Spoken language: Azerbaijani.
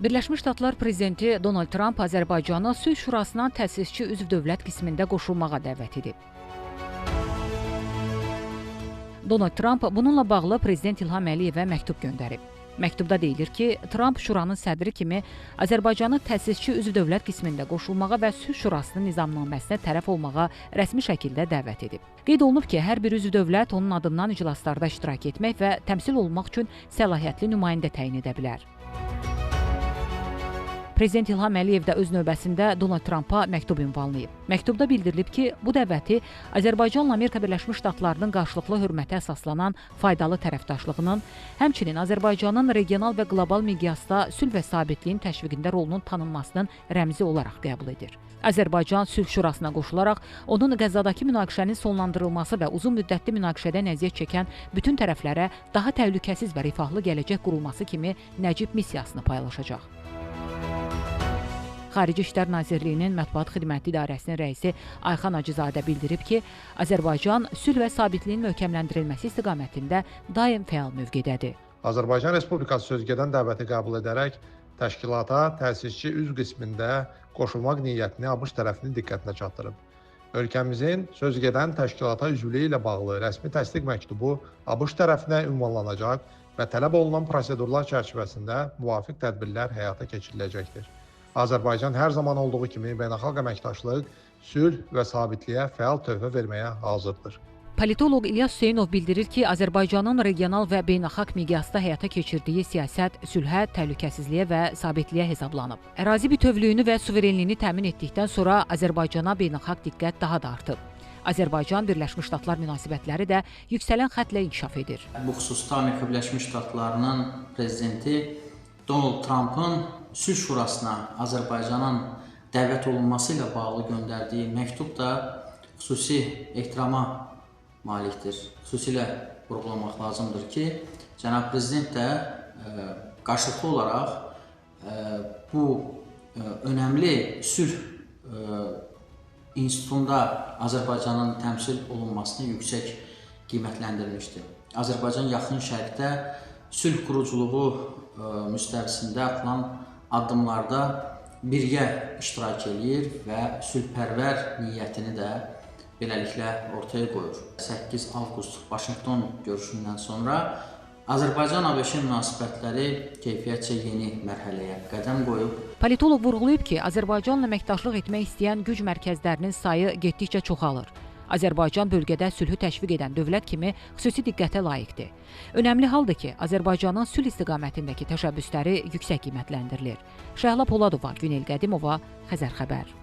Birləşmiş Ştatlar prezidenti Donald Trump Azərbaycanı Sülh Şurasına təsisçi üzv dövlət qismində qoşulmağa dəvət edib. Donald Trump bununla bağlı Prezident İlham Əliyevə məktub göndərib. Məktubda deyilir ki, Trump Şuranın sədri kimi Azərbaycanı təsisçi üzv dövlət qismində qoşulmağa və Sülh Şurasının nizamnaməsinə tərəf olmağa rəsmi şəkildə dəvət edib. Qeyd olunub ki, hər bir üzv dövlət onun adından iclaslarda iştirak etmək və təmsil olunmaq üçün səlahiyyətli nümayəndə təyin edə bilər. Prezident İlham Əliyev də öz növbəsində Donald Trumpa məktub ünvanlayıb. Məktubda bildirilib ki, bu dəvəti Azərbaycanla Amerika Birləşmiş Ştatlarının qarşılıqlı hörmətə əsaslanan faydalı tərəfdaşlığının, həmçinin Azərbaycanın regional və qlobal miqyasda sülh və sabitliyin təşviqində rolunun tanınmasının rəmzi olaraq qəbul edir. Azərbaycan Sülh Şurasına qoşularaq onun Qəzzadakı münaqişənin sonlandırılması və uzun müddətli münaqişədən əziyyət çəkən bütün tərəflərə daha təhlükəsiz və rifahlı gələcək qurulması kimi nəcib missiyasını paylaşacaq. Xarici İşlər Nazirliyinin Mətbuat Xidməti İdarəsinin rəisi Ayxan Hacızadə bildirib ki, Azərbaycan sülh və sabitliyin möhkəmləndirilməsi istiqamətində daim fəal mövqedədir. Azərbaycan Respublikası sözügedən dəvəti qəbul edərək təşkilata təsisçi üzv qismində qoşulmaq niyyətini ABŞ tərəfinin diqqətinə çatdırıb. Ölkəmizin sözügedən təşkilata üzvlüyü ilə bağlı rəsmi təsdiq məktubu ABŞ tərəfinə ünvanlanacaq və tələb olunan prosedurlar çərçivəsində müvafiq tədbirlər həyata keçiriləcəkdir. Azərbaycan hər zaman olduğu kimi beynəlxalq əməkdaşlıq, sülh və sabitliyə fəal töhfə verməyə hazırdır. Politoloq İlyas Hüseynov bildirir ki, Azərbaycanın regional və beynəlxalq miqyasda həyata keçirdiyi siyasət sülhə, təhlükəsizliyə və sabitliyə hesablanıb. Ərazi bütövlüyünü və suverenliyini təmin etdikdən sonra Azərbaycana beynəlxalq diqqət daha da artıb. Azərbaycan Birləşmiş Ştatlar münasibətləri də yüksələn xəttlə inkişaf edir. Bu xüsusda Amerika Birləşmiş Ştatlarının prezidenti Donald Trump'ın Sülh Şurasına Azərbaycanın dəvət olunması ilə bağlı göndərdiyi məktub da xüsusi ehtirama malikdir. Xüsusilə vurğulamaq lazımdır ki, cənab prezident də qarşılıqlı olaraq bu önəmli sülh institutunda Azərbaycanın təmsil olunmasını yüksək qiymətləndirmişdir. Azərbaycan yaxın şərqdə sülh quruculuğu müstəvisində atılan addımlarda birgə iştirak edir və sülhpərvər niyyətini də beləliklə ortaya qoyur. 8 avqust Vaşinqton görüşündən sonra Azərbaycan-ABŞ münasibətləri keyfiyyətcə yeni mərhələyə qədəm qoyub. Politoloq vurğulayıb ki, Azərbaycanla əməkdaşlıq etmək istəyən güc mərkəzlərinin sayı getdikcə çoxalır. Azərbaycan bölgədə sülhü təşviq edən dövlət kimi xüsusi diqqətə layiqdir. Önəmli haldır ki, Azərbaycanın sülh istiqamətindəki təşəbbüsləri yüksək qiymətləndirilir. Şəhla Poladova, Günel Qədimova, Xəzər xəbər.